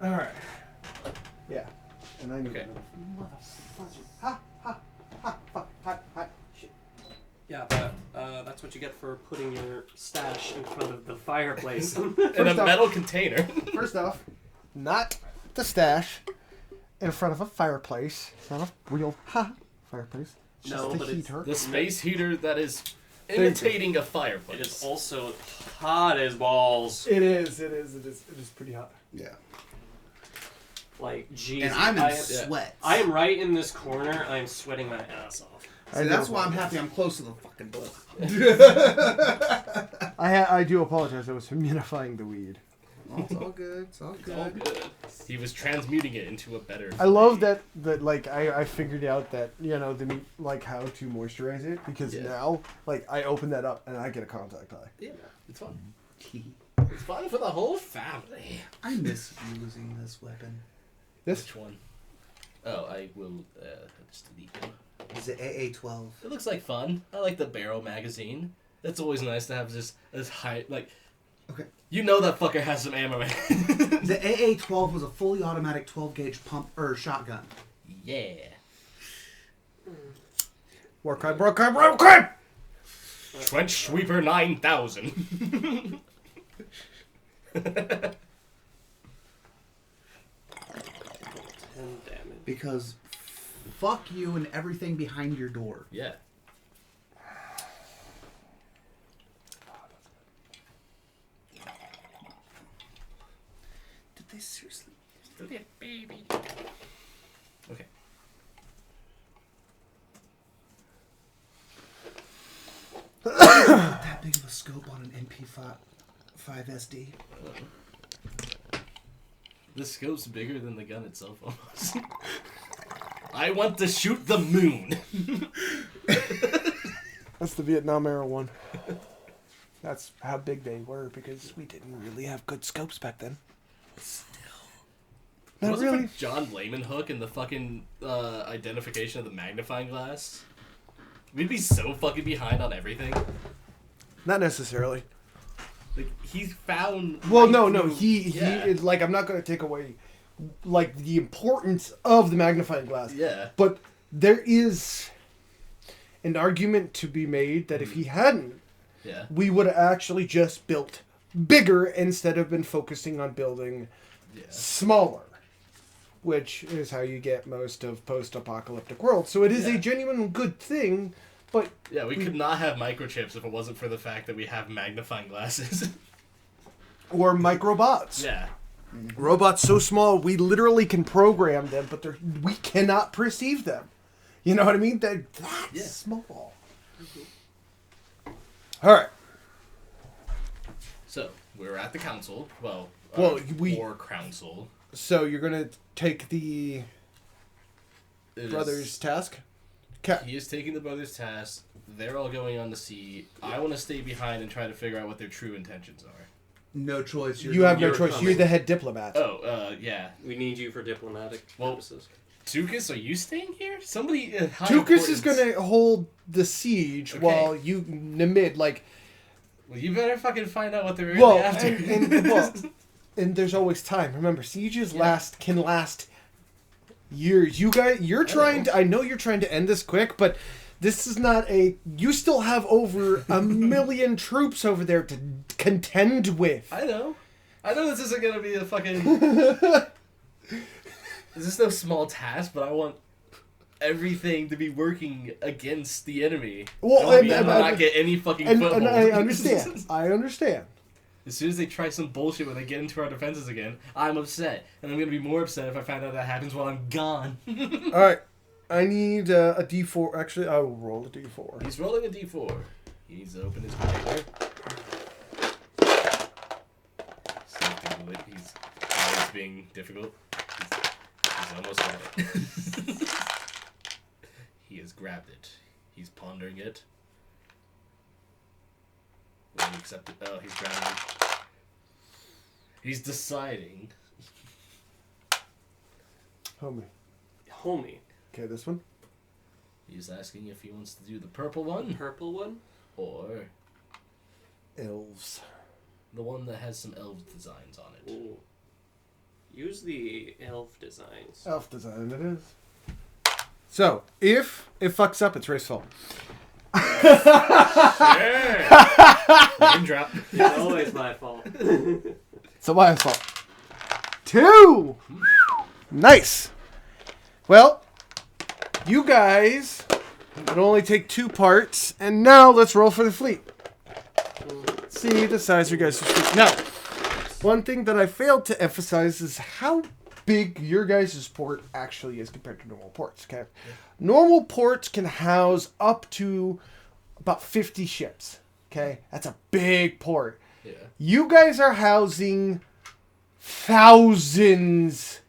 All right. Yeah. And I need Okay. another motherfucker. Ha ha ha fuck ha shit. Yeah, that's what you get for putting your stash in front of the fireplace. In a First off- metal container. First off, not the stash in front of a fireplace. It's not a real fireplace. It's No, just but the it's- heater. The space heater that is you go. imitating a fireplace. It is also hot as balls. It is pretty hot. Yeah. Like, jeez. And I'm in I sweat. am right in this corner. I am sweating my ass off. See, that's why I'm happy I'm close to the fucking book. I do apologize. I was humidifying the weed. Oh, it's all good. It's all good. All good. He was transmuting it into a better. I love that like I figured out that the like how to moisturize it because now like I open that up and I get a contact eye. Yeah, it's fun. Tea. It's fun for the whole family. I miss using this weapon. Which one? Oh, I will just delete him. Is it AA-12? It looks like fun. I like the barrel magazine. It's always nice to have just this high, like. Okay. You know that fucker has some ammo. The AA-12 was a fully automatic 12-gauge pump or shotgun. Yeah. War crime! Trench Sweeper 9000. 10 damage. Because fuck you and everything behind your door. Yeah. Did they seriously? Baby. Okay. That big of a scope on an MP5 SD. The scope's bigger than the gun itself almost. I want to shoot the moon. That's the Vietnam era one. That's how big they were because we didn't really have good scopes back then. Not Wasn't really. for John Layman Hook and the fucking identification of the magnifying glass? We'd be so fucking behind on everything. Not necessarily. Like, he's found... Well, right no. through- He Yeah. is like I'm not going to take away like the importance of the magnifying glass. Yeah. But there is an argument to be made that if he hadn't, Yeah. we would have actually just built bigger instead of been focusing on building Yeah. smaller, which is how you get most of post-apocalyptic worlds. So it is Yeah. a genuine good thing, but Yeah, we could not have microchips if it wasn't for the fact that we have magnifying glasses. or microbots. Yeah. Robots so small we literally can program them, but we cannot perceive them. You know what I mean? They're that Yeah. small. All right. So, we're at the council. Well, we- war council. So you're gonna take the It brothers' is- task? He is taking the brothers' task. They're all going on the sea. I want to stay behind and try to figure out what their true intentions are. No choice. You have no you're choice. coming. You're the head diplomat. Oh, yeah. We need you for diplomatic Well, purposes. Tukas, are you staying here? Somebody. High Tukas is importance. gonna hold the siege Okay. while you Namid like. Well, you better fucking find out what they're really Well, after. and there's always time. Remember, sieges can last years. You're trying to. I know you're trying to end this quick, but this is not a. You still have over 1 million troops over there to contend with. I know this isn't gonna be a fucking. This is no small task, but I want everything to be working against the enemy. Well, I and- want and- not get any fucking And foothold. I understand. I understand. As soon as they try some bullshit when they get into our defenses again, I'm upset. And I'm going to be more upset if I find out that happens while I'm gone. All right. I need a D4. Actually, I will roll a D4. He's rolling a d4. He needs to open his paper. He's always being difficult. He's almost got it. He has grabbed it. He's pondering it. Will he accept it? Oh, he's grabbing it. He's deciding. Homie. Homie. Okay, this one. He's asking if he wants to do the purple one Purple one? or Elves. the one that has some elf designs on it. Ooh. Use the elf designs. Elf design it is. So, if it fucks up, it's Ray's fault. Name drop. It's always my fault. So my fault. 2! Nice! Well, you guys would only take 2 parts, and now let's roll for the fleet. See the size of your guys' fleet. Now, one thing that I failed to emphasize is how big your guys' port actually is compared to normal ports, okay? Normal ports can house up to about 50 ships, okay? That's a big port. Yeah. You guys are housing thousands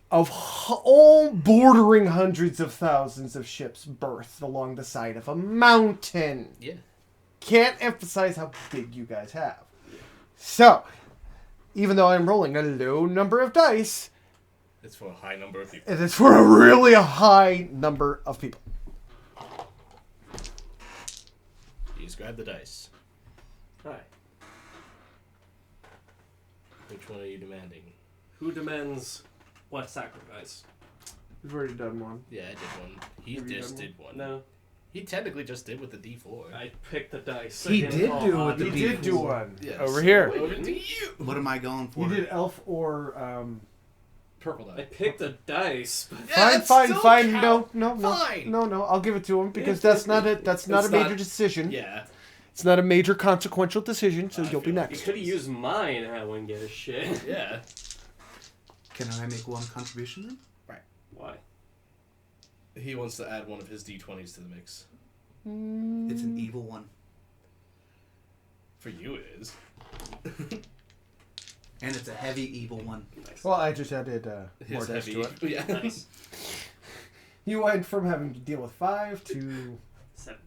of all bordering hundreds of thousands of ships berthed along the side of a mountain. Yeah. Can't emphasize how big you guys have. So, even though I'm rolling a low number of dice, It's for a high number of people. it is for a really high number of people. You just grab the dice. Alright. Which one are you demanding? Who demands what sacrifice? We've already done one. Yeah, I did one. He Have you just done did one. No. He technically just did with the D4. I picked the dice. He I didn't did roll do it with on the them. You did do one. Yes. Over here. Over to you. What am I going for? You did elf or Purple I die. picked the dice. But Yeah, fine, that fine, still fine. count. No. Fine. No. I'll give it to him because that's not a It's major not- decision. Yeah. It's not a major consequential decision, so I you'll be feel like you next. could have used mine. I wouldn't give a shit. Yeah. Can I make one contribution then? Why? He wants to add one of his D20s to the mix. It's an evil one. For you, it is. And it's a heavy evil one. Nice. Well, I just added more His dice heavy. to it. Yeah. Nice. You went from having to deal with 5 to 7.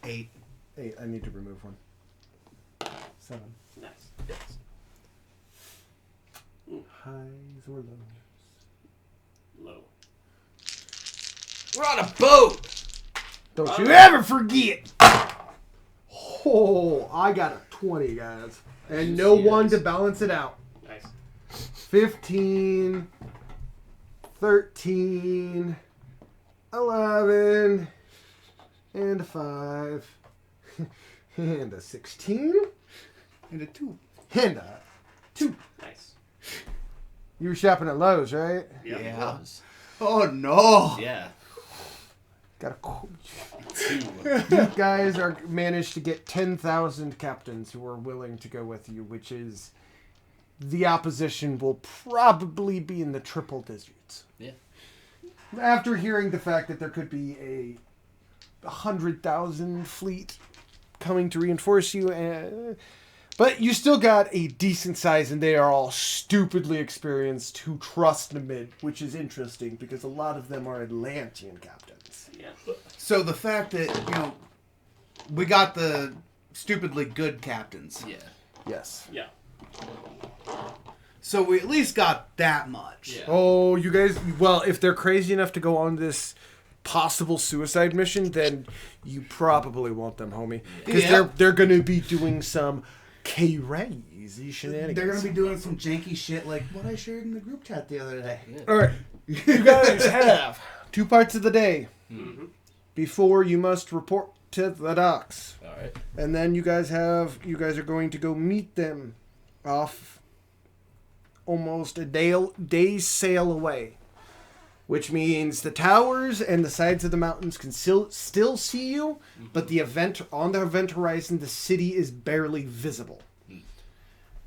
8. 8. I need to remove one. 7. Nice. Highs or lows? Low. We're on a boat! Don't you ever forget! Oh, I got a 20, guys. And no Yes. 1 to balance it out. Nice. 15, 13, 11, and a 5, and a 16, And a 2. and a 2. Nice. You were shopping at Lowe's, right? Yep. It Yeah. was. Oh no! Yeah. Got a cool. 2. You guys are managed to get 10,000 captains who are willing to go with you, which is the opposition will probably be in the triple digits. Yeah. After hearing the fact that there could be a 100,000 fleet coming to reinforce you, but you still got a decent size, and they are all stupidly experienced who trust Namid, which is interesting because a lot of them are Atlantean captains. Yeah. So the fact that, we got the stupidly good captains. Yeah. Yes. Yeah. So we at least got that much. Yeah. Oh, you guys, well, if they're crazy enough to go on this possible suicide mission, then you probably want them, homie. Because Yeah. they're going to be doing some crazy shenanigans. They're going to be doing some janky shit like what I shared in the group chat the other day. All right. You guys have 2 parts of the day Mm-hmm. before you must report to the docks. Alright. And then you guys are going to go meet them off almost a day's sail away. Which means the towers and the sides of the mountains can still see you, but the event horizon, the city is barely visible.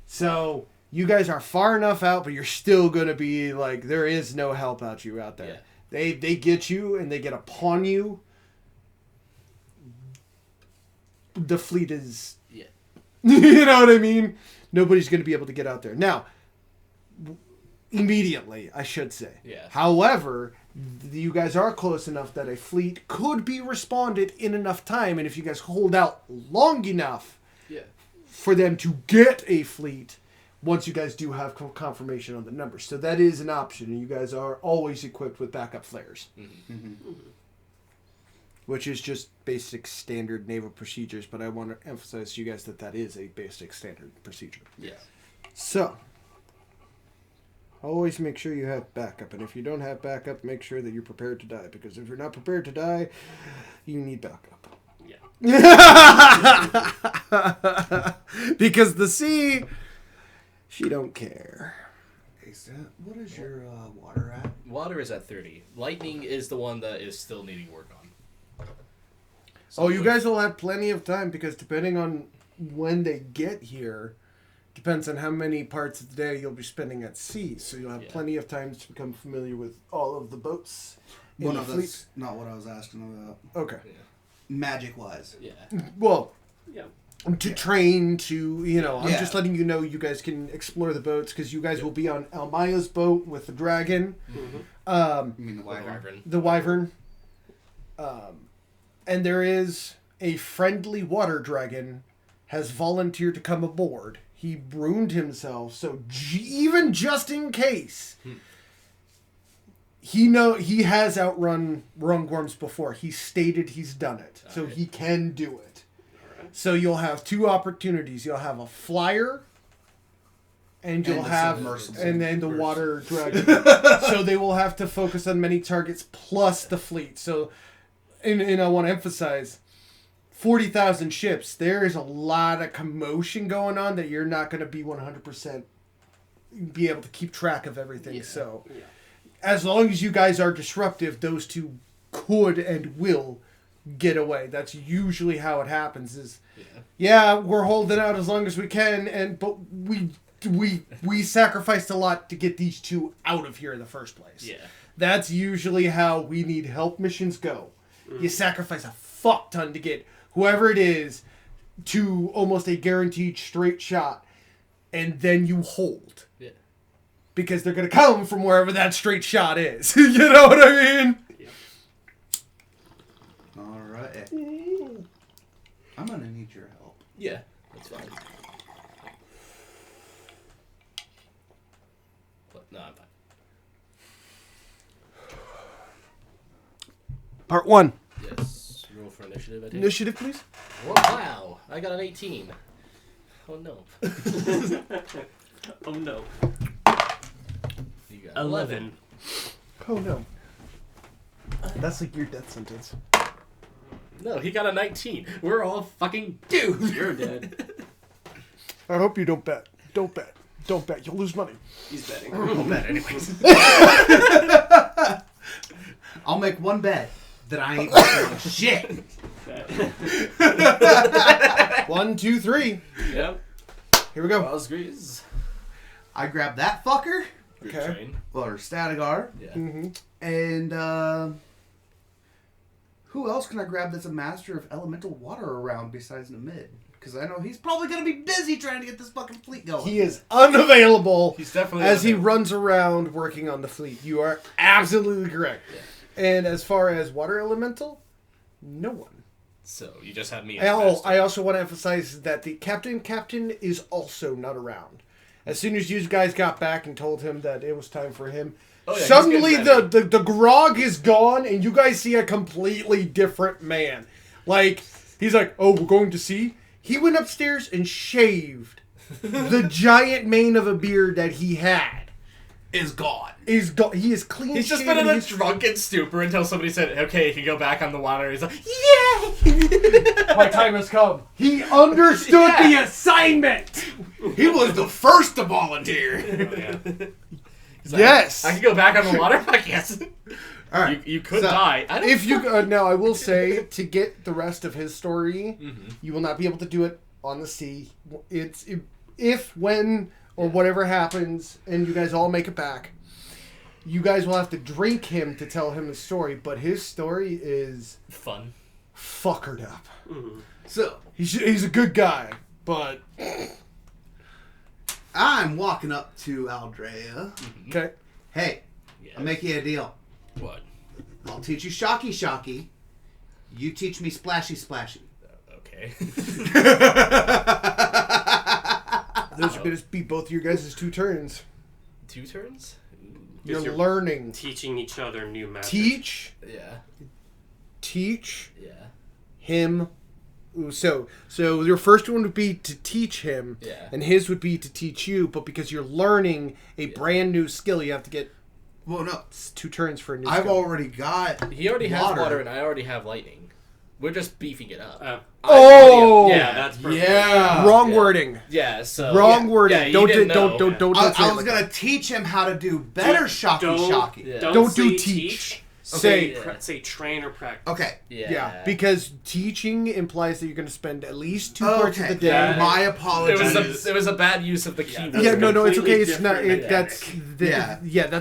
So you guys are far enough out, but you're still gonna be like, there is no help out there. Yeah. They get you and they get upon you. The fleet is, Yeah. you know what I mean? Nobody's gonna be able to get out there now. Immediately, I should say. Yeah. However, you guys are close enough that a fleet could be responded in enough time, and if you guys hold out long enough Yeah. for them to get a fleet, once you guys do have confirmation on the numbers. So that is an option, and you guys are always equipped with backup flares. Which is just basic standard naval procedures, but I want to emphasize to you guys that is a basic standard procedure. Yeah. So, always make sure you have backup. And if you don't have backup, make sure that you're prepared to die. Because if you're not prepared to die, you need backup. Yeah. Because the sea, she don't care. Hey, Sam, what is your water at? Water is at 30. Lightning is the one that is still needing work on. So Oh, you guys will have plenty of time because depending on when they get here, depends on how many parts of the day you'll be spending at sea. So you'll have plenty of time to become familiar with all of the boats in Well, the no, fleet. that's not what I was asking about. Okay. Yeah. Magic-wise. Yeah. Well, Yeah. to train, to, you know, I'm Yeah. just letting you know you guys can explore the boats because you guys will be on Almaya's boat with the dragon, You mean the wyvern? Wyvern. the wyvern. And there is a friendly water dragon has volunteered to come aboard. He ruined himself, so even just in case, he has outrun Rungworms before. He stated he's done it, so Alright. he can do it. So you'll have two opportunities. You'll have a flyer, and you'll And a have, submersible. and then the water dragon. So they will have to focus on many targets plus the fleet. So, and I want to emphasize, 40,000 ships. There is a lot of commotion going on that you're not going to be 100% be able to keep track of everything. Yeah. So, Yeah. as long as you guys are disruptive, those two could and will get away. That's usually how it happens. Is Yeah. we're holding out as long as we can, but we sacrificed a lot to get these two out of here in the first place. Yeah. That's usually how we need help missions go. You sacrifice a fuck ton to get whoever it is to almost a guaranteed straight shot, and then you hold. Yeah. Because they're going to come from wherever that straight shot is. You know what I mean? All right. I'm going to need your help. Yeah. That's fine. But, no, I'm fine. Part 1. Yes. Roll for initiative, I think. Initiative, please. Oh, wow. I got an 18. Oh, no. Oh no. You got 11. Oh, no. That's like your death sentence. No, he got a 19. We're all fucking doomed. You're dead. I hope you don't bet. Don't bet. Don't bet. You'll lose money. He's betting. I'll bet anyways. I'll make one bet that I ain't betting on shit. 1, 2, 3. Yep. Here we go. Osgrees. I grab that fucker, Good Okay. train. or Statigar, Yeah. Mm-hmm. and who else can I grab that's a master of elemental water around besides Namid? Because I know he's probably going to be busy trying to get this fucking fleet going. He is unavailable He's definitely as he unavailable. runs around working on the fleet. You are absolutely correct. And as far as water elemental, no one. So, you just had me as master. I also want to emphasize that the captain is also not around. As soon as you guys got back and told him that it was time for him, Oh, yeah, he's suddenly getting the grog is gone and you guys see a completely different man. Like, he's like, oh, we're going to sea? He went upstairs and shaved the giant mane of a beard that he had. is gone. He is clean He's just shaven. been in a He's- drunken stupor until somebody said, okay, you can go back on the water. He's like, yay! My time has come. He understood Yeah. the assignment. He was the first to volunteer. He's like, Yes. I can go back on the water? Fuck yes. All right. You could So, die. I don't If you now, I will say to get the rest of his story, you will not be able to do it on the sea. If when or whatever happens, and you guys all make it back, you guys will have to drink him to tell him his story. But his story is Fun. fuckered up. So, He's a good guy, but I'm walking up to Aldrea. okay. Hey, Yeah. I'll make you a deal. What? I'll teach you Shocky Shocky. You teach me Splashy Splashy. Okay. Those are going to be both your guys' 2 turns. 2 turns? Ooh. You're you're- learning. Teaching each other new magic. Teach Yeah. teach Yeah. him So your first one would be to teach him, Yeah. and his would be to teach you. But because you're learning a brand new skill, you have to get Well, no. 2 turns for a new I've skill. already got. He already has Water. water, and I already have lightning. We're just beefing it up. Oh! Yeah, that's perfect. Yeah. Wrong Yeah. wording. Yeah, so Wrong Yeah. wording. Yeah, you don't didn't don't know. say I it was like gonna that. teach him how to do better shocky Don't- shocky. Yeah. Don't say do teach. Okay, Say Yeah. say train or practice. Okay. yeah. Because teaching implies that you're going to spend at least 2 parts of Okay. the day. Yeah. My it apologies. was a bad use of the Yeah, keyword. that's Yeah, no, it's okay. completely It's not. different That's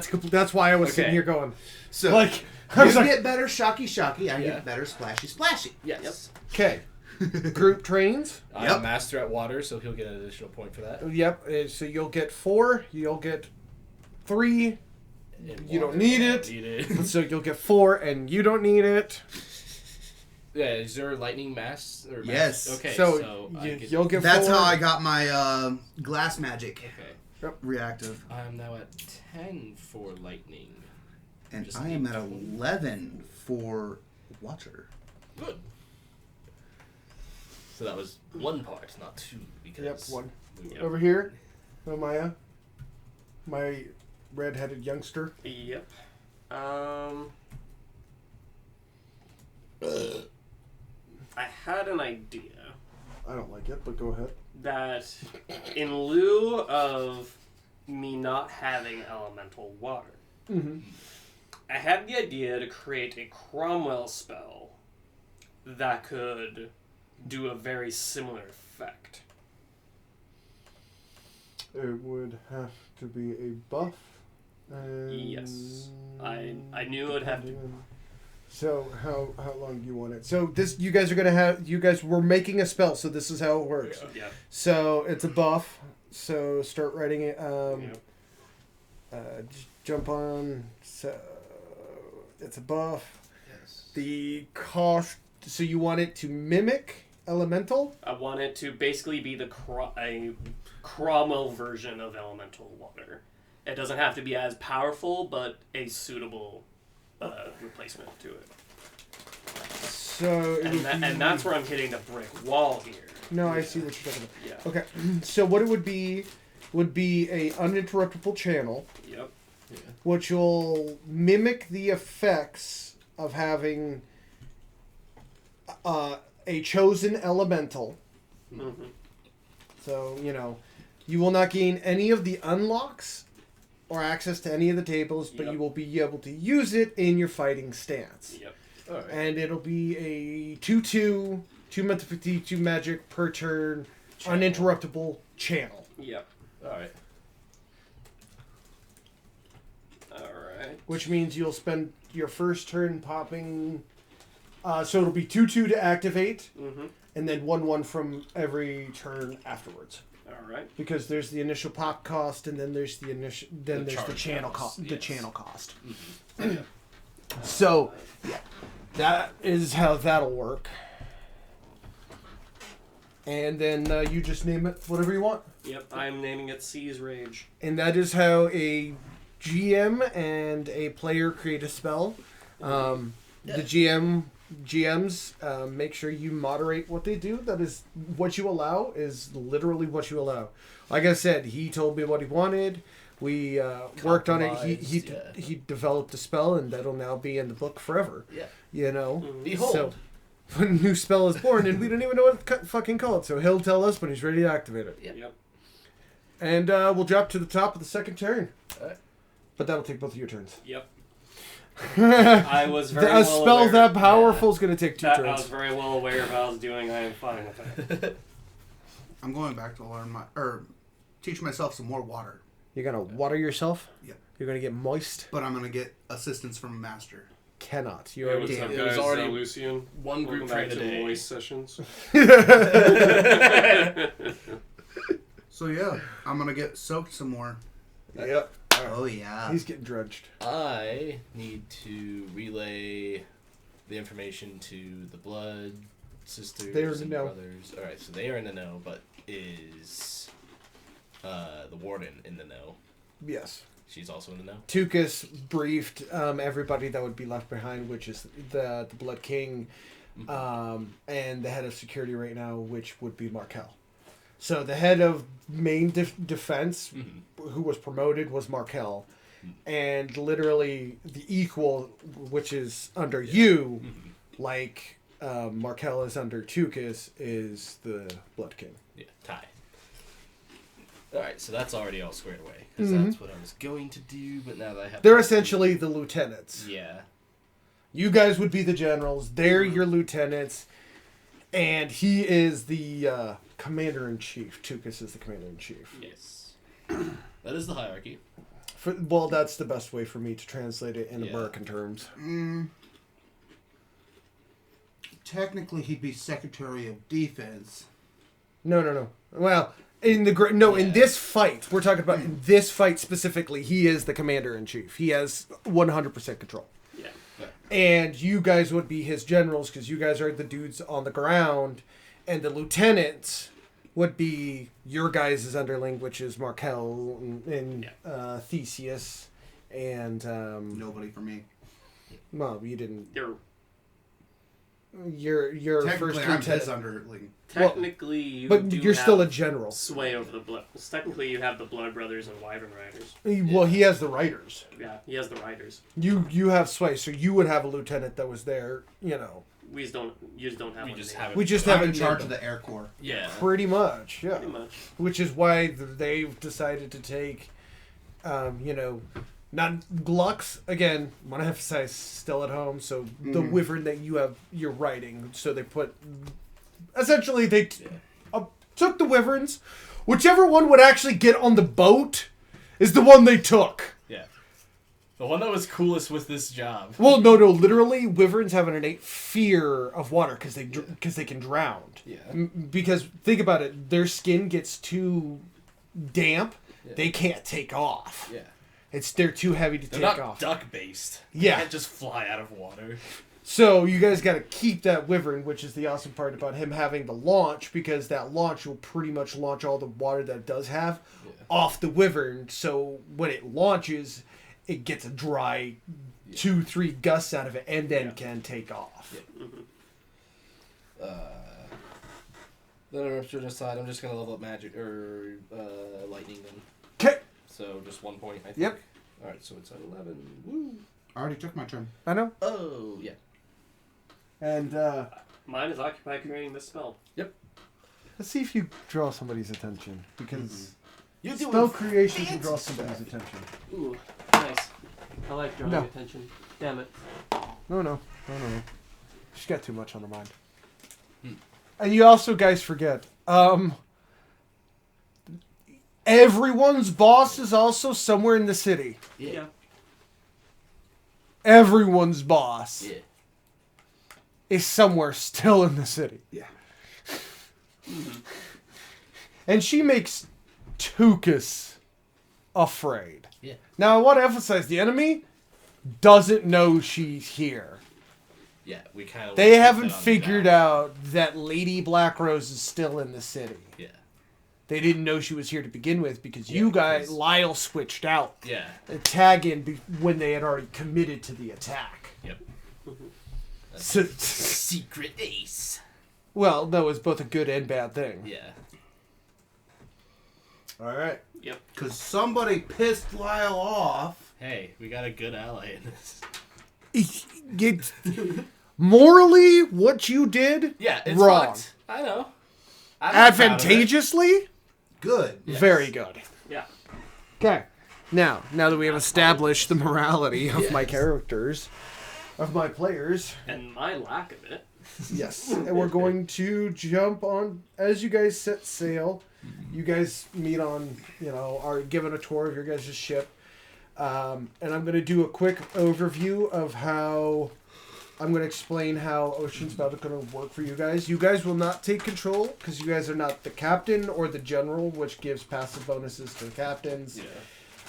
mechanic. that's why I was sitting Okay. here going So like I you was like, get better shocky shocky. I Yeah. get better splashy splashy. Yes. okay, group trains. I'm Yep. a master at water, so he'll get an additional point for that. Yep. So you'll get 4. You'll get 3. And You don't water, need I it. Need it. So you'll get 4, and you don't need it. Yeah, is there lightning mass? Or Yes. Okay, So, so I get, you'll get. That's 4. how I got my glass magic Okay. reactive, I'm now at 10 for lightning. and Just I am need at 20. 11 for water. Good. So that was 1 part, not 2, because Yep. 1 we were- Yep. over here. Maya, my red-headed youngster. Yep. I had an idea I don't like it, but go ahead. that in lieu of me not having elemental water, Mm-hmm. I had the idea to create a Cromwell spell that could do a very similar effect. It would have to be a buff. And Yes. I knew it would have to. So how long do you want it? So this you guys were making a spell, so this is how it works. Yep. So it's a buff. So start writing it. Yep. Just jump on. So it's a buff. Yes. The cost. So you want it to mimic elemental. I want it to basically be a Cromwell version of elemental water. It doesn't have to be as powerful, but a suitable replacement to it. So it would be, And that's where I'm hitting the brick wall here. No, I see what you're talking Yeah. about. Okay, so what it would be a uninterruptible channel, Yep. which will mimic the effects of having a chosen elemental. Mm-hmm. So, you will not gain any of the unlocks or access to any of the tables, but Yep. you will be able to use it in your fighting stance. Yep. Alright. And it'll be a 2/2, 2 mental fatigue, 2 magic per turn, Channel. uninterruptible channel. Yep. Alright. Alright. Which means you'll spend your first turn popping. So it'll be 2/2 to activate, Mm-hmm. and then 1/1 from every turn afterwards. Alright. Because there's the initial pop cost, and then there's the initial, then The there's the charge channel cost, cost. The yes. channel cost. So, yeah, that is how that'll work. And then you just name it whatever you want. Yep. I'm naming it Sea's Rage. And that is how a GM and a player create a spell. The GMs make sure you moderate what they do. That is what you allow is literally what you allow. Like I said, he told me what he wanted. We worked on it. He Compromised, yeah. he developed a spell, and that'll now be in the book forever. Yeah. You know. Behold. So when a new spell is born, and we don't even know what to fucking call it, so he'll tell us when he's ready to activate it. Yeah. Yep. And we'll drop to the top of the second turn. Alright. But that'll take both of your turns. Yep. a I was very spell well aware. that powerful is going to take 2 I was turns. very well aware of how I was doing. I am fine with it. I'm going back to learn teach myself some more water, You're going to water yourself? Yep. You're going to get moist? but I'm gonna get assistance from a master. Cannot. You Hey, already what's up, It was guys? already Lucian. one group Welcome back train a to day. Voice Sessions. So yeah, I'm gonna get soaked some more. Yep. Oh yeah. He's getting drenched. I need to relay the information to the blood sisters They are in the and know. brothers. Alright, so they are in the know, but is the warden in the know? Yes. She's also in the know? Tukas briefed everybody that would be left behind, which is the Blood King, and the head of security right now, which would be Markel. So the head of main defense, who was promoted, was Markel. And literally the equal, which is under you, like Markel is under Tukis, is the Blood King. Yeah, Ty. Alright, so that's already all squared away. Because that's what I was going to do, but now that I have... They're essentially the lieutenants. Yeah. You guys would be the generals. They're your lieutenants. And he is the commander-in-chief. Tukis is the commander-in-chief. Yes. That is the hierarchy. Well, that's the best way for me to translate it in American terms. Technically, he'd be Secretary of Defense. No. Well, in this fight, we're talking about in this fight specifically, he is the commander-in-chief. He has 100% control. Yeah. And you guys would be his generals because you guys are the dudes on the ground. And the lieutenants would be your guys' underling, which is Markel and Theseus. And... Nobody for me. well, you didn't... You're Your Technically, first I'm lieutenant. his underling. technically you But do you're have still a general. sway over the blood. Technically, you have the Blood Brothers and Wyvern Riders. Well, he has the writers. Yeah, he has the Riders. You have sway, so you would have a lieutenant that was there, you know. We just don't. You just don't have We one. just named. haven't... We just I'm haven't in charge named of them. the Air Corps. Yeah. Pretty much, yeah. Pretty much. Which is why they've decided to take, not Glux, again, I want to emphasize, still at home, so the wyvern that you're riding, so they put, essentially they took the wyverns, whichever one would actually get on the boat is the one they took. Yeah. The one that was coolest with this job. Well, no, literally, wyverns have an innate fear of water because they can drown. Yeah. Because think about it, their skin gets too damp, they can't take off. Yeah. They're too heavy to They're take not off. duck-based. Yeah. They can't just fly out of water. So you guys got to keep that wyvern, which is the awesome part about him having the launch, because that launch will pretty much launch all the water that it does have off the wyvern. So when it launches, it gets a dry 2-3 gusts out of it, and then can take off. Yeah. Then I'm sure aside, I'm just gonna level up magic or lightning then. Okay. So just 1 point, I think. Yep. All right, so it's at 11. Woo. I already took my turn. I know. Oh yeah. And Mine is occupied creating this spell. let's see if you draw somebody's attention, because You spell creation can draw somebody's attention. Ooh, nice. I like drawing No. attention. Damn it. No. She's got too much on her mind. And you also guys forget, everyone's boss is also somewhere in the city. Yeah. Everyone's boss Yeah. is somewhere still in the city. Yeah. And she makes Tukis afraid. Yeah. Now, I want to emphasize, the enemy doesn't know she's here. Yeah, we kind of... They haven't figured out that Lady Blackrose is still in the city. Yeah. They didn't know she was here to begin with because you guys, because- Lyle switched out. Yeah. A tag in when they had already committed to the attack. Yep. So, Secret ace. well, that was both a good and bad thing. Yeah. All right. Yep. Because somebody pissed Lyle off. Hey, we got a good ally in this. Morally, what you did, Yeah, it's wrong. fucked. I know. I'm not proud of it. Advantageously, Good. Yes. very good. Yeah. Okay. Now that we have established the morality of my Yes. characters, of my players, And my lack of it. yes, and we're going to jump on as you guys set sail. You guys meet on, are given a tour of your guys' ship, and I'm going to do a quick overview of how. I'm going to explain how Ocean's Spell is going to work for you guys. You guys will not take control because you guys are not the captain or the general, which gives passive bonuses to the captains.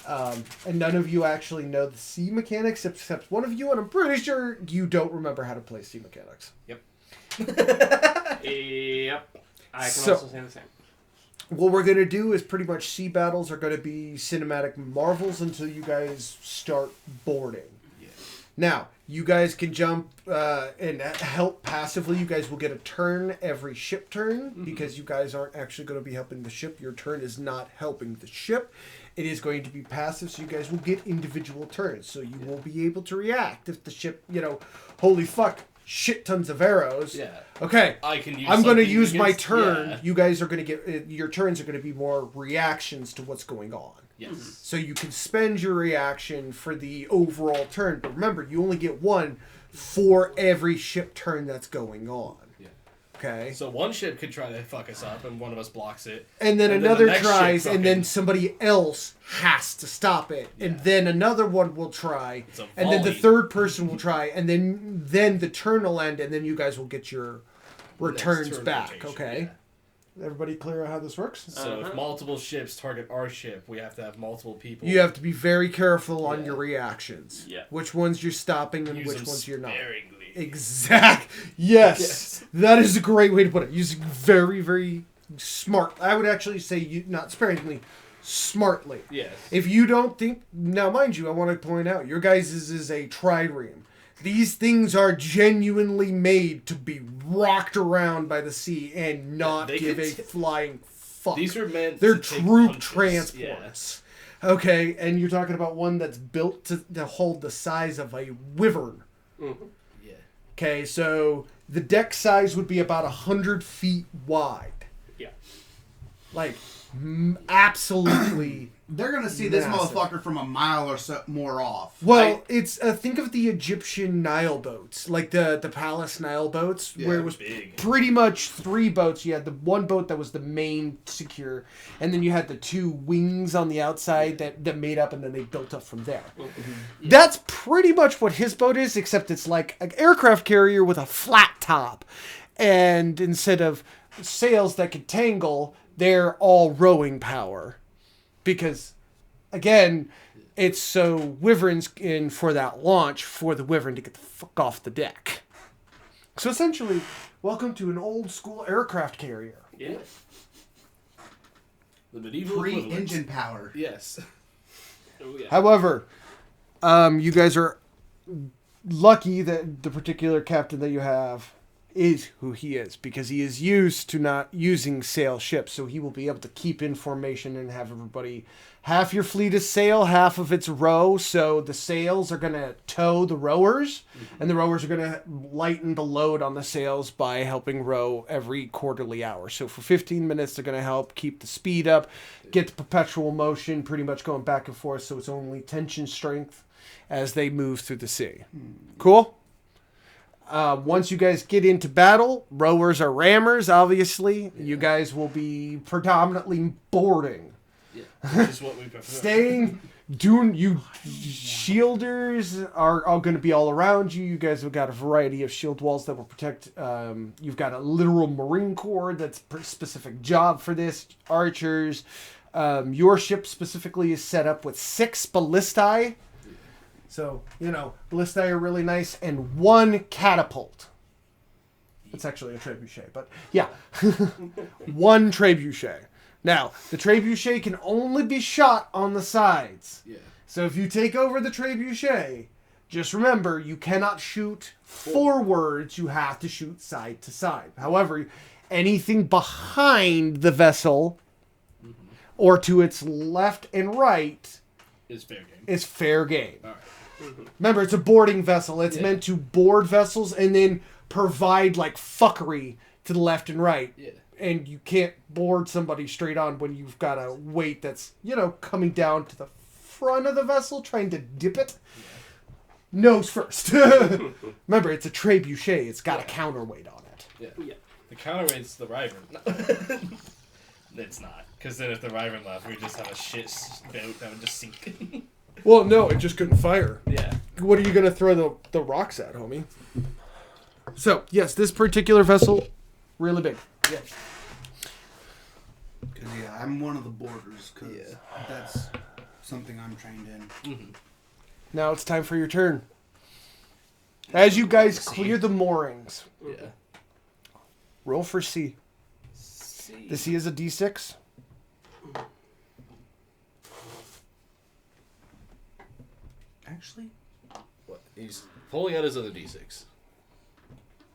Yeah. And none of you actually know the sea mechanics except one of you, and I'm pretty sure you don't remember how to play sea mechanics. Yep. I can So- also say the same. What we're going to do is pretty much sea battles are going to be cinematic marvels until you guys start boarding. Yeah. Now, you guys can jump and help passively. You guys will get a turn every ship turn because you guys aren't actually going to be helping the ship. Your turn is not helping the ship. It is going to be passive, so you guys will get individual turns. So you will be able to react if the ship, holy fuck, shit tons of arrows. Yeah. Okay. I'm going to use my turn. Yeah. You guys are going to get your turns are going to be more reactions to what's going on. Yes. So you can spend your reaction for the overall turn, but remember, you only get one for every ship turn that's going on. Yeah. Okay. So one ship could try to fuck us up, and one of us blocks it. And then the another next tries, ship and then somebody else has to stop it. And Yeah. then another one will try. It's a And then the volley. third person will try. And then the turn will end, and then you guys will get your returns turn back. rotation, Okay. Everybody clear on how this works? So if multiple ships target our ship, we have to have multiple people. You have to be very careful on Yeah. your reactions. Yeah. Which ones you're stopping and use which them ones you're not. sparingly. Exact. Yes. Yes. That is a great way to put it. Using very, very smart. I would actually say you not sparingly, smartly. Yes. If you don't think now, mind you, I want to point out your guys' is a trireme. These things are genuinely made to be rocked around by the sea and not They give could a flying fuck. These were meant They're to take troop punches. transports. Okay, and you're talking about one that's built to hold the size of a wyvern. Yeah. Yeah. Okay, so the deck size would be about 100 feet wide. Yeah. Like, absolutely. They're gonna see this Massive. motherfucker from a mile or so more off. Well, it's think of the Egyptian Nile boats, like the palace Nile boats, Yeah, where it was big. pretty much 3 boats. You had the one boat that was the main secure, and then you had the 2 wings on the outside that made up, and then they built up from there. That's pretty much what his boat is, except it's like an aircraft carrier with a flat top, and instead of sails that could tangle, they're all rowing power. Because, again, it's so Wyvern's in for that launch for the Wyvern to get the fuck off the deck. So essentially, welcome to an old school aircraft carrier. Yeah. The medieval equivalent. Pre-engine power. Yes. Oh yeah. However, you guys are lucky that the particular captain that you have is who he is, because he is used to not using sail ships, so he will be able to keep in formation and have everybody. Half your fleet is sail, half of it's row, so the sails are going to tow the rowers, and the rowers are going to lighten the load on the sails by helping row every quarterly hour. So for 15 minutes, they're going to help keep the speed up, get the perpetual motion pretty much going back and forth, so it's only tension strength as they move through the sea. Cool? Once you guys get into battle, rowers are rammers, obviously. You guys will be predominantly boarding. Yeah. Which is what we prefer. Staying, shielders are all going to be all around you. You guys have got a variety of shield walls that will protect. You've got a literal Marine Corps that's a specific job for this. Archers. Your ship specifically is set up with 6 ballistae. So, ballistae are really nice, and 1 catapult. It's actually a trebuchet, but yeah. 1 trebuchet. Now, the trebuchet can only be shot on the sides. Yeah. So if you take over the trebuchet, just remember, you cannot shoot forwards, you have to shoot side to side. However, anything behind the vessel, or to its left and right, Is fair game. is fair game. All right. Remember, it's a boarding vessel. It's Yeah. meant to board vessels and then provide, fuckery to the left and right. Yeah. And you can't board somebody straight on when you've got a weight that's, coming down to the front of the vessel, trying to dip it. Nose first. Remember, it's a trebuchet. It's got a counterweight on it. Yeah. Yeah. The counterweight's the Wyvern. It's not. Because then if the Wyvern left, we'd just have a shit boat that would just sink. Well, no, it just couldn't fire. Yeah. What are you going to throw the rocks at, homie? So, yes, this particular vessel, really big. Yeah. Yeah, I'm one of the boarders, because Yeah. that's something I'm trained in. Mm-hmm. Now it's time for your turn. As you guys clear the moorings, Yeah. roll for C. The C is a D6. Actually, What? He's pulling out his other d6.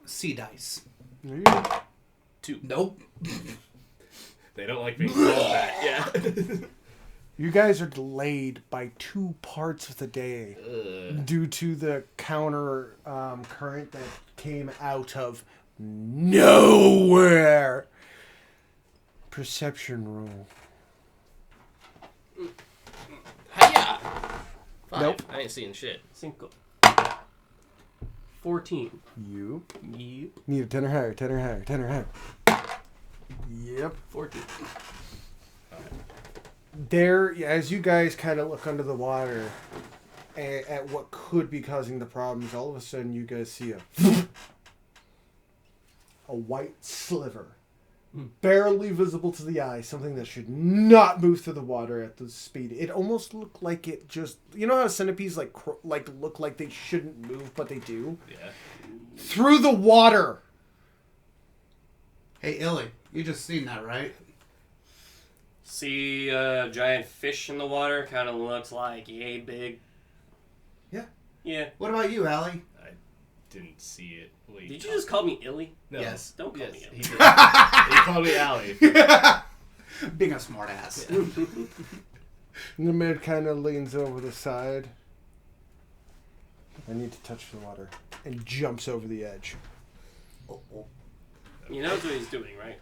Sea dice. There you go. 2. Nope. They don't like being called that. Yeah. You guys are delayed by 2 parts of the day Ugh. due to the counter current that came out of nowhere. Perception roll. Hiya! 5. Nope. I ain't seeing shit. 5. 14. You Yep. need a 10 or higher, 10 or higher, 10 or higher. Yep. 14. There, as you guys kind of look under the water at what could be causing the problems, all of a sudden you guys see a white sliver, barely visible to the eye, something that should not move through the water at the speed. It almost looked like it just, you know how centipedes like look like they shouldn't move, but they do? Yeah. Through the water! Hey, Illy, you just seen that, right? See a giant fish in the water. Kind of looks like yay big. Yeah. Yeah. What about you, Allie? I didn't see it. Wait, Did you just call me Illy? No. Yes. Don't call Yes, me he Illy. did. He called me Allie. Being a smartass. Nimid kind of leans over the side. I need to touch the water. And jumps over the edge. Oh, oh. He knows what he's doing, right?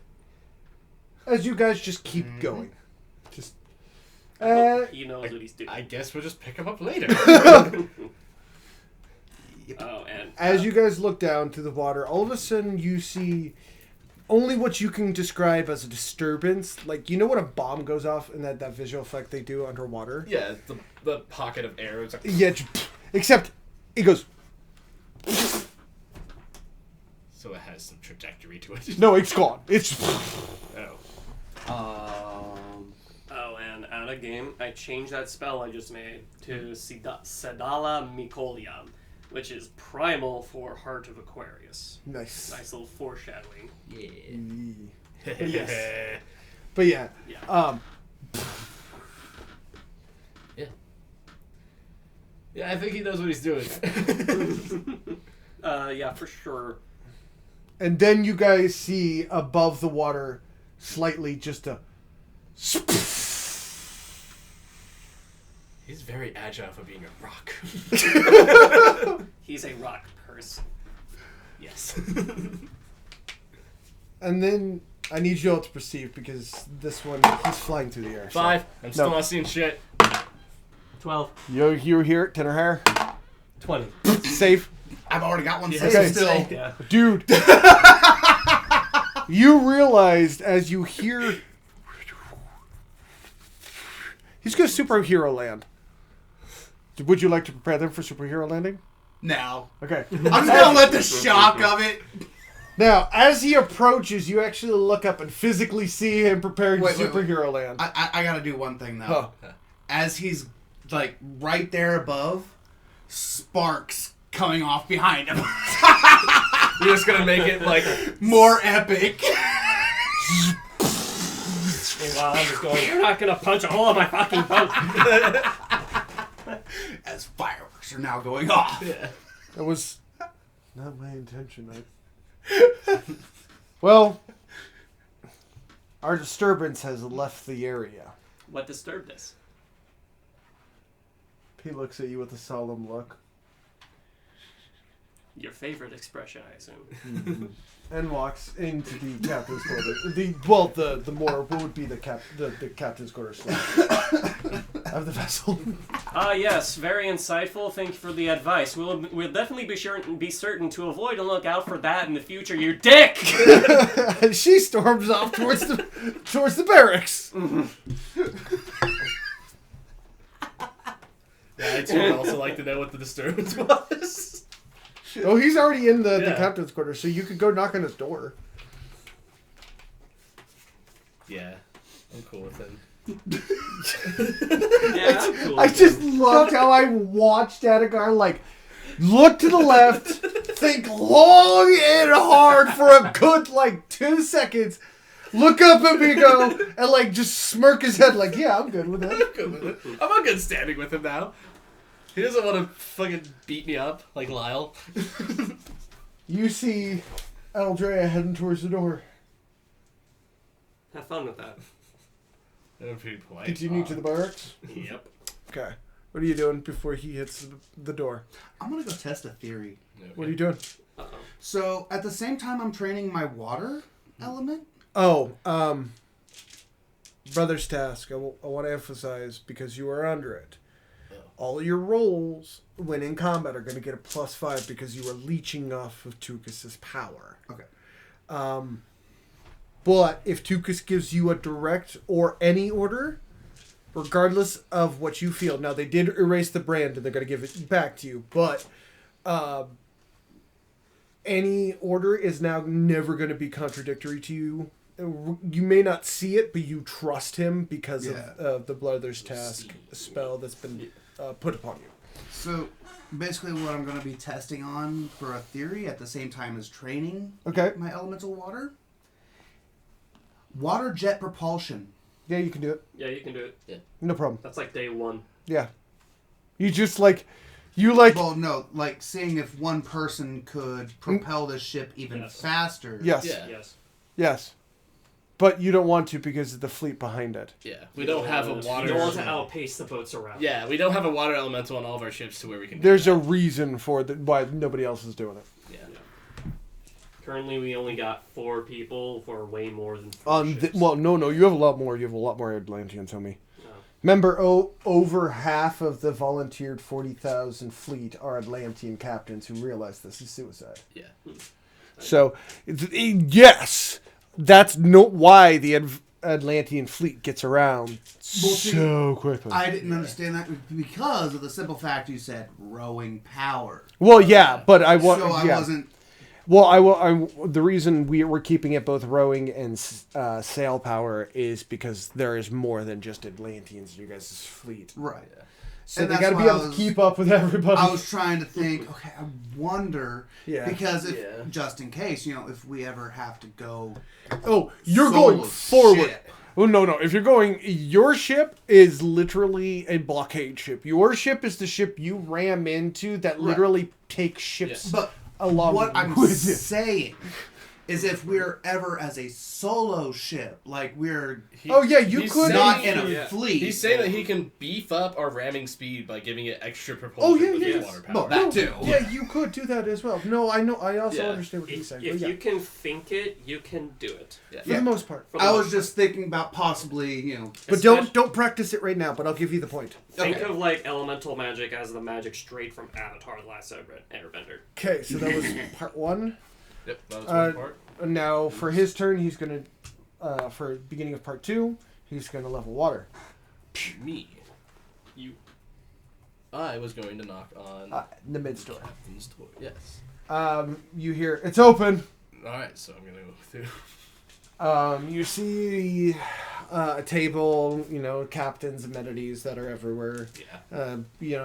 As you guys just keep going. Just. I hope he knows what he's doing. I guess we'll just pick him up later. Oh, and As you guys look down to the water, all of a sudden you see only what you can describe as a disturbance. Like, you know when a bomb goes off and that visual effect they do underwater? Yeah, the pocket of air. It's like, Yeah, except it goes. so it has some trajectory to it. No, it's gone. It's. Oh. oh, and out of game, I changed that spell I just made to Sedala Mikolia, which is primal for Heart of Aquarius. Nice. Nice little foreshadowing. Yeah. Yes. But yeah. Yeah. Yeah, I think he knows what he's doing. Yeah, for sure. And then you guys see above the water, slightly just a. He's very agile for being a rock. He's a rock person. Yes. And then I need you all to perceive because this one, he's flying through the air. so- 5. I'm still No. not seeing shit. 12. You hear it, 10 or higher? 20. Safe. I've already got one Yeah. saved Okay. still. Yeah. Dude. You realized as you hear. He's going to superhero land. Would you like to prepare them for superhero landing? No. Okay. I'm just gonna let the shock of it. Now, as he approaches, you actually look up and physically see him preparing Wait, to wait, superhero land. I gotta do one thing though. Huh. As he's like right there above, sparks coming off behind him. You're just gonna make it like. More epic. Meanwhile, I'm just going, you're not gonna punch a hole in my fucking boat. As fireworks are now going off. Yeah. That was not my intention. Well, our disturbance has left the area. What disturbed us? He looks at you with a solemn look. Your favorite expression, I assume. And walks into the captain's quarters. The more what would be the captain's quarters of the vessel. Yes, very insightful. Thank you for the advice. We'll definitely be certain to avoid and look out for that in the future. You dick. She storms off towards the barracks. Yeah, I too would also like to know what the disturbance was. Oh, he's already in the Yeah. captain's quarters, so you could go knock on his door. Yeah, I'm cool with him. Yeah, I'm cool. I just loved how I watched Adagar look to the left, think long and hard for a good 2 seconds, look up at me, go, and just smirk his head yeah, I'm good with that. I'm good with it. I'm on good standing with him now. He doesn't want to fucking beat me up like Lyle. You see Aldrea heading towards the door. Have fun with that. That would be polite. Continue to the barracks. Yep. Okay. What are you doing before he hits the door? I'm gonna go test a theory. Okay. What are you doing? Uh-oh. So at the same time, I'm training my water element. Oh, brother's task. I want to emphasize because you are under it. All your rolls when in combat are going to get a +5 because you are leeching off of Tukas's power. Okay. But if Tukas gives you a direct or any order, regardless of what you feel, now they did erase the brand and they're going to give it back to you, but any order is now never going to be contradictory to you. You may not see it, but you trust him because of the Brother's Task spell that's been put upon you. So basically, what I'm going to be testing on for a theory at the same time as training Okay. my elemental water. Water jet propulsion. Yeah, you can do it. Yeah, you can do it. No problem. That's like day one. Yeah. You just you like... Well, no, like seeing if one person could propel the ship even Yes. faster. Yes. Yeah. Yes. Yes. But you don't want to because of the fleet behind it. Yeah. We don't have a water. You don't want to outpace the boats around. Yeah, we don't have a water elemental on all of our ships to where we can. There's do a that. reason for why nobody else is doing it. Yeah. Currently, we only got 4 people for way more than 4 ships. Well, no, you have a lot more. You have a lot more Atlanteans, homie. No. Remember, over half of the volunteered 40,000 fleet are Atlantean captains who realize this is suicide. Yeah. So, yes, that's why the Atlantean fleet gets around so quickly. I didn't understand that because of the simple fact you said rowing power. Well, yeah, but I want. So I yeah. wasn't. Well, the reason we're keeping it both rowing and sail power is because there is more than just Atlanteans in your guys' fleet. Right. So And they that's got to be why able to keep up with everybody. I was trying to think, okay, I wonder. Yeah. Because if, Yeah. just in case, if we ever have to go. Oh, you're solo going forward. ship. Oh, no. If you're going, your ship is literally a blockade ship. Your ship is the ship you ram into that literally takes ships But along what I'm with it. saying is if we're ever as a solo ship, like we're Oh, yeah, you he's could. not saying- in a yeah. fleet. He's saying that he can beef up our ramming speed by giving it extra propulsion Oh, yeah, with yeah, his yeah. water power. Well, that too. Yeah, you could do that as well. No, I know. I also Yeah. understand what he's saying. If But yeah, you can think it, you can do it. for the most part. For the I most was just thinking about possibly, But don't practice it right now. But I'll give you the point. Think Okay. of like elemental magic as the magic straight from Avatar: The Last Airbender. Okay, so that was part one. Yep, that was Uh, one part. Now for his turn, he's gonna for beginning of part two, he's gonna level water. Me. You. I was going to knock on In the mid store. Captain's door. Yes. You hear it's open. Alright, so I'm going to go through. You see a table, captain's amenities that are everywhere. Yeah.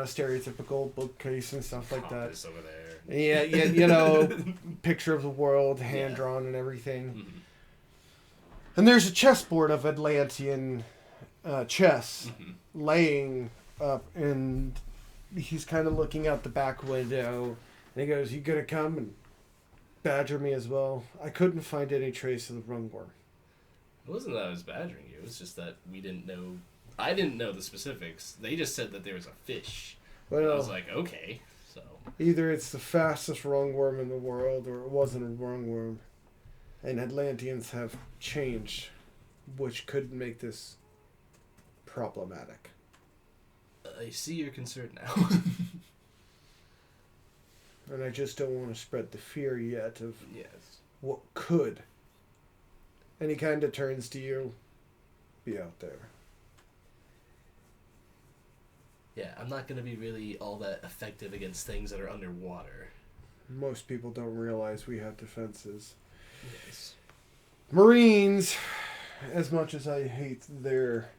Stereotypical bookcase and stuff like that. Compass over there. Yeah, picture of the world, hand drawn and everything. Mhm. And there's a chessboard of Atlantean chess Mhm. laying up, and he's kind of looking out the back window, and he goes, "You gonna come and badger me as well? I couldn't find any trace of the rungworm." It wasn't that I was badgering you. It was just that we didn't know. I didn't know the specifics. They just said that there was a fish. I was Well, like, okay. So. either it's the fastest rungworm in the world, or it wasn't a rungworm. And Atlanteans have changed, which could make this problematic. I see your concern now. And I just don't want to spread the fear yet of Yes. what could. And he kind of turns to you. Be out there. Yeah, I'm not going to be really all that effective against things that are underwater. Most people don't realize we have defenses. Yes. Marines, as much as I hate their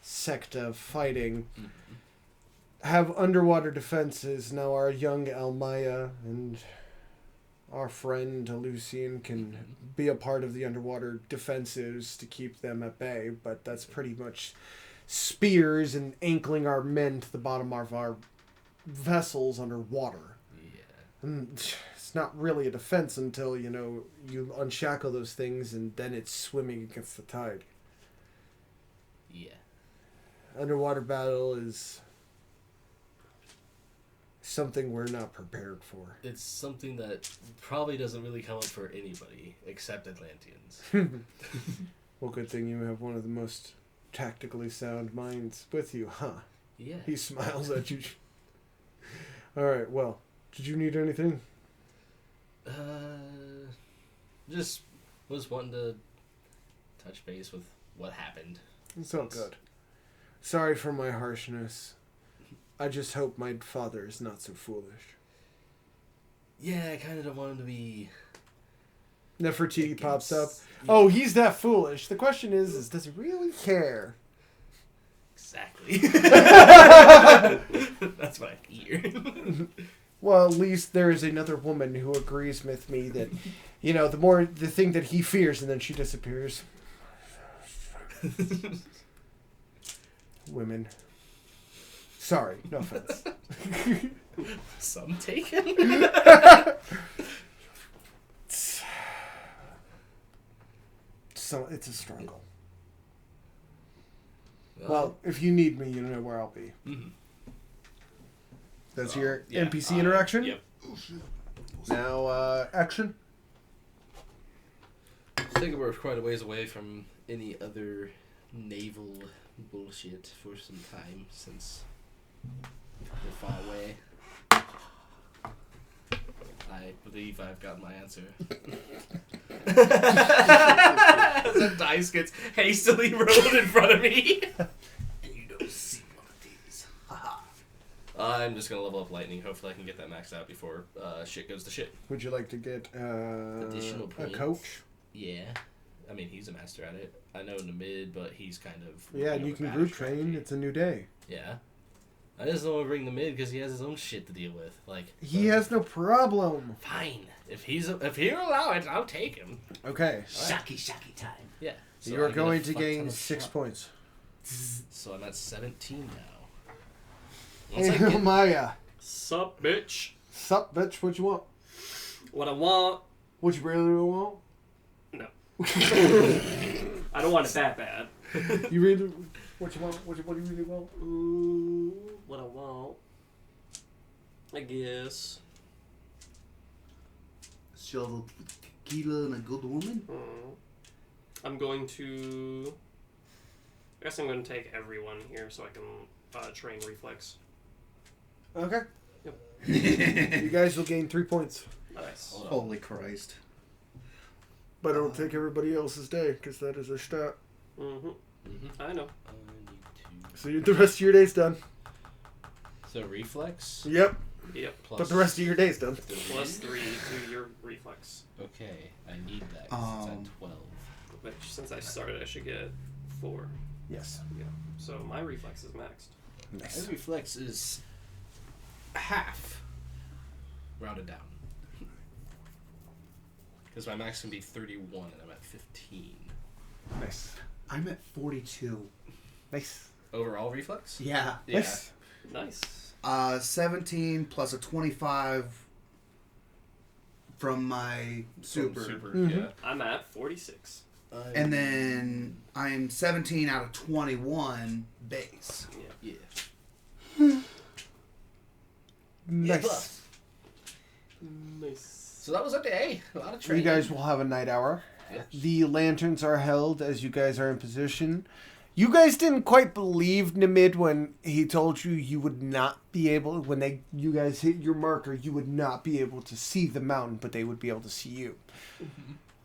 sect of fighting, have underwater defenses. Now our young Almaya and our friend Lucian can be a part of the underwater defenses to keep them at bay, but that's pretty much spears and ankling our men to the bottom of our vessels underwater. Yeah. And it's not really a defense until, you unshackle those things and then it's swimming against the tide. Yeah. Underwater battle is something we're not prepared for. It's something that probably doesn't really come up for anybody except Atlanteans. Well, good thing you have one of the most tactically sound minds with you, huh? Yeah. He smiles at you. Alright, well, did you need anything? Just was wanting to touch base with what happened. It's all good. Sorry for my harshness. I just hope my father is not so foolish. Yeah, I kind of don't want him to be... Nefertiti pops up. Yeah. Oh, he's that foolish. The question is does he really care? Exactly. That's what I hear. Well, at least there is another woman who agrees with me that, the thing that he fears, and then she disappears. Women. Sorry, no offense. Some taken? So it's a struggle. Well, if you need me, you know where I'll be. Mm-hmm. That's your Yeah, NPC interaction? Yep. Now, action. I think we're quite a ways away from any other naval bullshit for some time since we're far away. I believe I've got my answer. As a dice gets hastily rolled in front of me. And you don't see one of these. Haha. I'm just gonna level up lightning. Hopefully I can get that maxed out before shit goes to shit. Would you like to get Additional a points? coach? Yeah. I mean, he's a master at it. I know in the mid, but he's kind of... Yeah, and you can group train. It's a new day. Yeah. I just don't want to bring the mid because he has his own shit to deal with. He has no problem. Fine. If he'll allow it, I'll take him. Okay. Shocky time. Yeah. So You are I get a going to fuck ton gain of 6 shot. points. So I'm at 17 now. Once I Hey, get- Maya. Sup, bitch? Sup, bitch? What you want? What I want? What you really want? No. I don't want it that bad. You really... What you want? What do you really want? What I want? I guess. Shovel tequila and a good woman. I'm going to... I guess I'm going to take everyone here so I can train reflex. Okay. Yep. You guys will gain 3 points. Nice. Hold on. Holy Christ. But don't take everybody else's day, because that is a stat. Mm-hmm. Mm-hmm. I know. I need So the rest of your day's done. to... So reflex? Yep. Yep. Plus... But the rest of your day's done. Plus 3 to your reflex. Okay, I need that 'cause it's at 12. Which, since I started, I should get 4. Yes. Yeah. So my reflex is maxed. Nice. My reflex is half rounded down. Because my max can be 31 and I'm at 15. Nice. I'm at 42. Nice. Overall reflex? Yeah. Yeah. Nice. Nice. 17 plus a 25 from my super. Mhm. Yeah. I'm at 46. And then I'm 17 out of 21 base. Yeah. Yeah. Nice. Nice. So that was a day. A lot of You training. guys will have a night hour. Yes. The lanterns are held as you guys are in position. You guys didn't quite believe Namid when he told you would not be able, when you guys hit your marker, you would not be able to see the mountain, but they would be able to see you.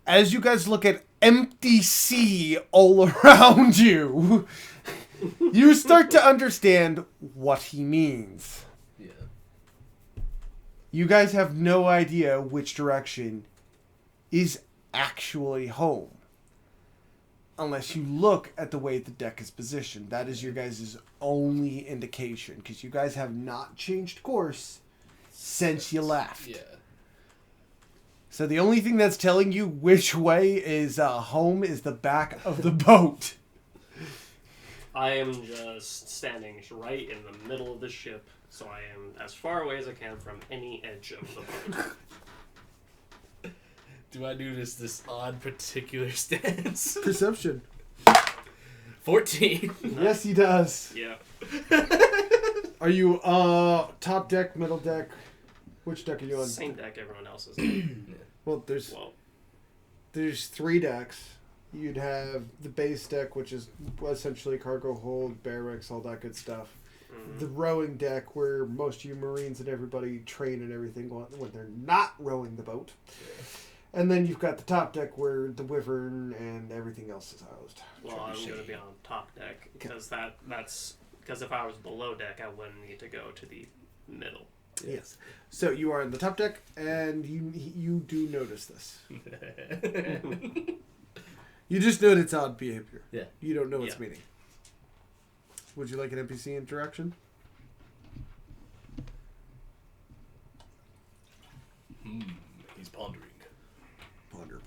As you guys look at empty sea all around you, you start to understand what he means. Yeah. You guys have no idea which direction is actually home. Unless you look at the way the deck is positioned. That is your guys' only indication. Because you guys have not changed course since you left. Yeah. So the only thing that's telling you which way is home is the back of the boat. I am just standing right in the middle of the ship, so I am as far away as I can from any edge of the boat. Do I do this odd particular stance? Perception. 14. Yes, he does. Yeah. Are you top deck, middle deck? Which deck are you on? Same deck everyone else is on. Well, there's 3 decks. You'd have the base deck, which is essentially cargo hold, barracks, all that good stuff. Mhm. The rowing deck, where most of you Marines and everybody train and everything when they're not rowing the boat. And then you've got the top deck, where the Wyvern and everything else is housed. Well, I'm going to be on top deck because because if I was below deck, I wouldn't need to go to the middle. Yes. So you are on the top deck, and you do notice this. You just note it's odd behavior. Yeah. You don't know its Yeah. meaning. Would you like an NPC interaction? He's pondering. Ponder.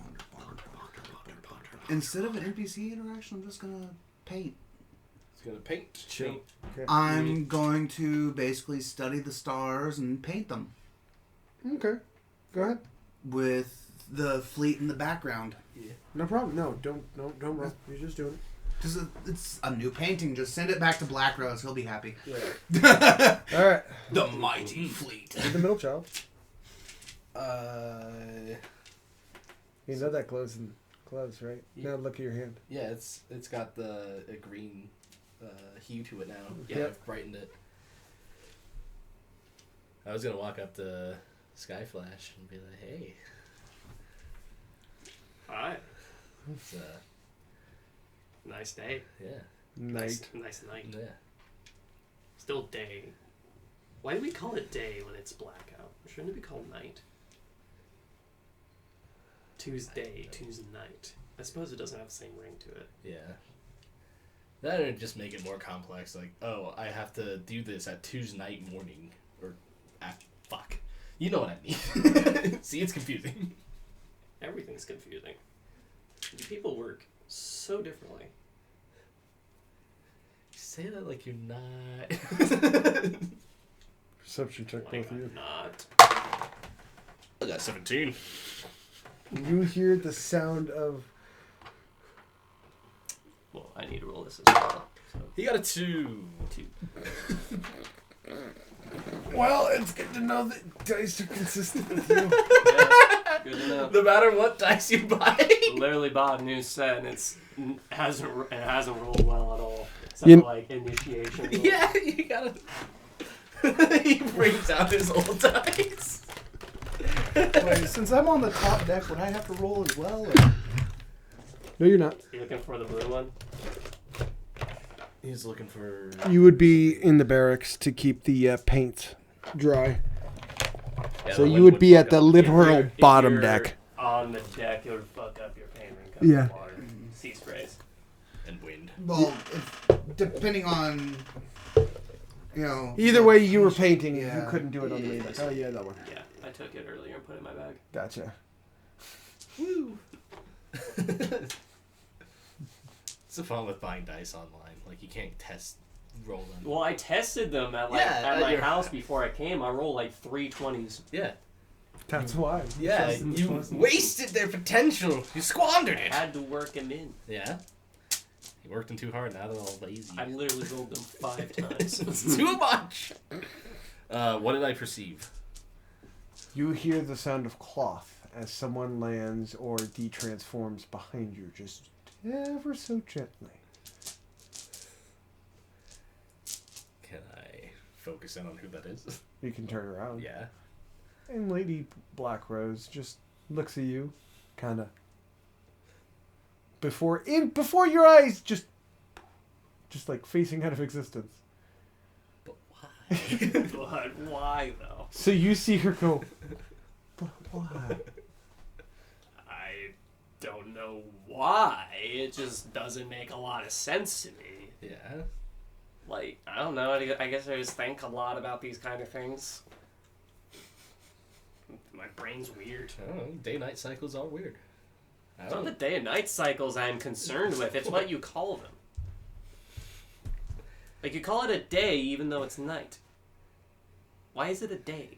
Instead of an NPC interaction, I'm just gonna paint. He's gonna paint. Chill. Okay. I'm going to basically study the stars and paint them Okay. Go ahead. with the fleet in the background. Yeah. No problem. No, don't roll. You're just doing it. Because it's a new painting. Just send it back to Black Rose. He'll be happy. Yeah. All right. The mighty fleet. You're the middle child. Yeah, You know that glows, right? Yeah. Now look at your hand. it's got a green hue to it now. Yeah. I've brightened it. I was gonna walk up to Skyflash and be like, "Hey, Hi. it's Nice day. yeah, Night. Nice night. yeah." Still day. Why do we call it day when it's blackout? Shouldn't it be called night? Tuesday, Tuesday night. I suppose it doesn't have the same ring to it. Yeah. That would just make it more complex. Like, oh, I have to do this at Tuesday night morning, or fuck, you know what I mean? See, it's confusing. Everything's confusing. People work so differently. You say that like you're not. Perception check, Like both of you. I'm not. I got 17. You hear the sound of. Well, I need to roll this as well. So He got a 2. 2. Well, it's good to know that dice are consistent with you. Yeah, good to know. No matter what dice you buy. Literally bought a new set and it hasn't rolled well at all. Except You- for like initiation. rolls. Yeah, you gotta. He brings out his old dice. Wait, since I'm on the top deck, would I have to roll as well? Or? No, you're not. You looking for the blue one? He's looking for. You would be in the barracks to keep the paint dry. Yeah, So the you wind would be fuck at the up. literal If bottom you're deck. On the deck, it would fuck up your paint ring. Yeah. Of water. Sea sprays. And wind. Well, depending on, you know. Either way, you were painting. Yeah. You couldn't do it on the way back. Oh yeah, that one. Yeah, I took it earlier and put it in my bag. Gotcha. Woo! It's the fun with buying dice online. Like, you can't roll them. Well, I tested them at like Yeah, at my your- house before I came. I rolled like 3 20s. Yeah. That's why. Yeah, you wasted their potential. You squandered I it. had to work them in. Yeah. You worked them too hard. Now they're all lazy. I literally rolled them 5 times. It's too much. What did I perceive? You hear the sound of cloth as someone lands or de-transforms behind you, just ever so gently. Can I focus in on who that is? You can turn around. Yeah. And Lady Black Rose just looks at you, kind of. Before your eyes, just like facing out of existence. But why? But why though? So you see her go, but why? I don't know why. It just doesn't make a lot of sense to me. Yeah. Like, I don't know. I guess I just think a lot about these kind of things. My brain's weird. I don't know. Day-night cycles are weird. I It's not don't the day and night cycles I'm concerned with. It's what you call them. Like, you call it a day even though it's night. Why is it a day?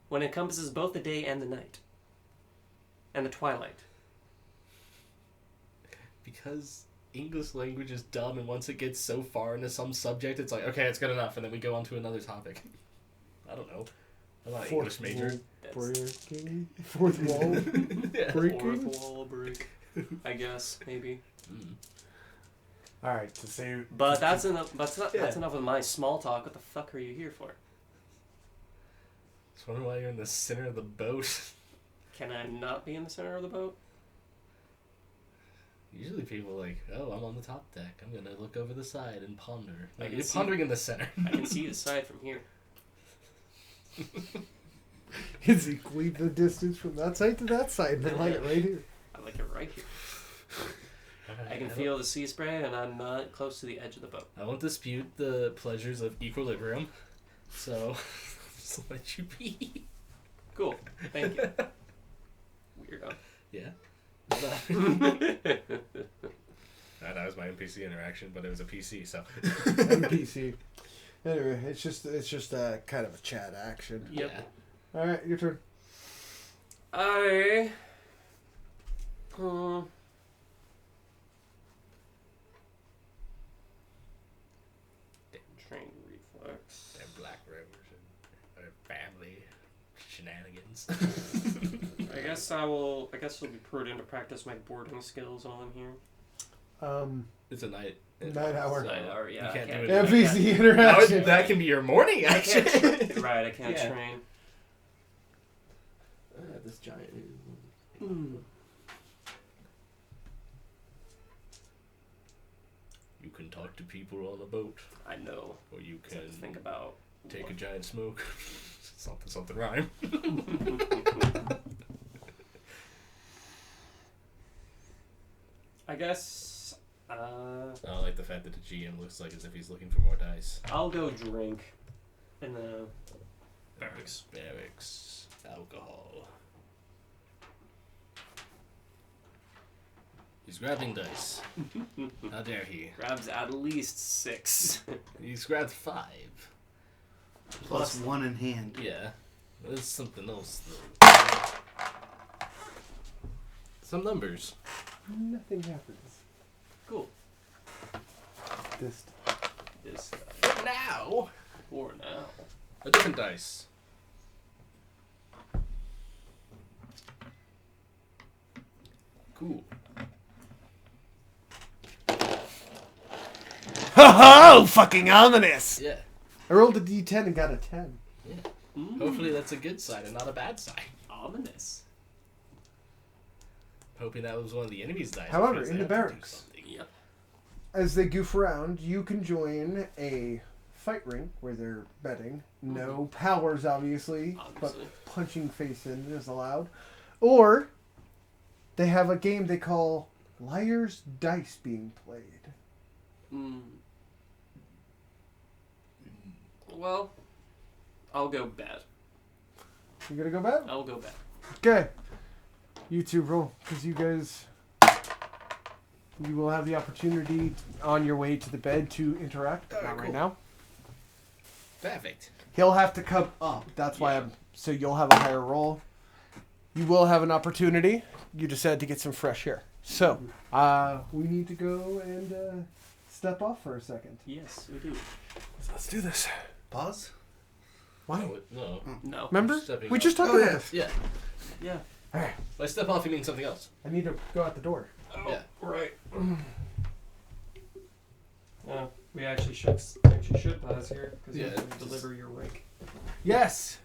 When it encompasses both the day and the night. And the twilight. Because English language is dumb, and once it gets so far into some subject, it's like, okay, it's good enough, and then we go on to another topic. I don't know. I'm not an English major. Breaking. Fourth wall Yeah. breaking. Fourth wall break. I guess, maybe. All right, to say. But that's enough. That's Yeah. enough of my small talk. What the fuck are you here for? Just wondering why you're in the center of the boat. Can I not be in the center of the boat? Usually people are like, oh, I'm on the top deck. I'm gonna look over the side and ponder. I Like, can you're see- pondering in the center. I can see the side from here. It's equally the distance from that side to that side, and I like it right here. I like it right here. I can feel the sea spray, and I'm not close to the edge of the boat. I won't dispute the pleasures of equilibrium, so just let you be. Cool. Thank you. Weirdo. Yeah. That was my NPC interaction, but it was a PC, so. NPC. Anyway, it's just a kind of a chat action. Yep. Yeah. All right, your turn. I. Trained reflex. They're black rovers and their family shenanigans. I guess it'll be prudent to practice my boarding skills on here. It's a night. Night hour. Night hour, yeah. You can't I do it. NPC interaction. That can be your morning I action. can't right, I can't Yeah. train. This giant. You can talk to people on a boat, I know. or you So I can have to think about. take a giant smoke. something rhyme. I guess. I like the fact that the GM looks like as if he's looking for more dice. I'll go drink in the Barracks. Alcohol. He's grabbing dice. How dare he? grabs at least 6. He's grabbed 5. Plus one in hand. Yeah. There's something else though. Some numbers. Nothing happens. Cool. This. This Now. for now. A different dice. Cool. Ho fucking ominous! Yeah. I rolled a d10 and got a 10. Hopefully that's a good side and not a bad side. Ominous. Hoping that was one of the enemy's dice. However, because in they the have to do barracks. something. Yep. As they goof around, you can join a fight ring where they're betting. No powers, obviously, Obviously. but punching face in is allowed. Or they have a game they call Liar's Dice being played. Well, I'll go bad. You gonna go bet? I'll go bad. Okay. You two roll, because you guys... You will have the opportunity on your way to the bed to interact. Alright, Not right cool. now. Perfect. He'll have to come up. That's why I'm... So you'll have a higher roll. You will have an opportunity. You decided to get some fresh air. So, we need to go and step off for a second. Yes, we do. So let's do this. Pause. Why? No. No. Remember? Stepping We off. just talked Oh, about yeah. this. Yeah. Yeah. Alright. By step off, you mean something else. I need to go out the door. Oh, Yeah. right. We actually should pause here because you Yeah, have to just- deliver your wake. Yes!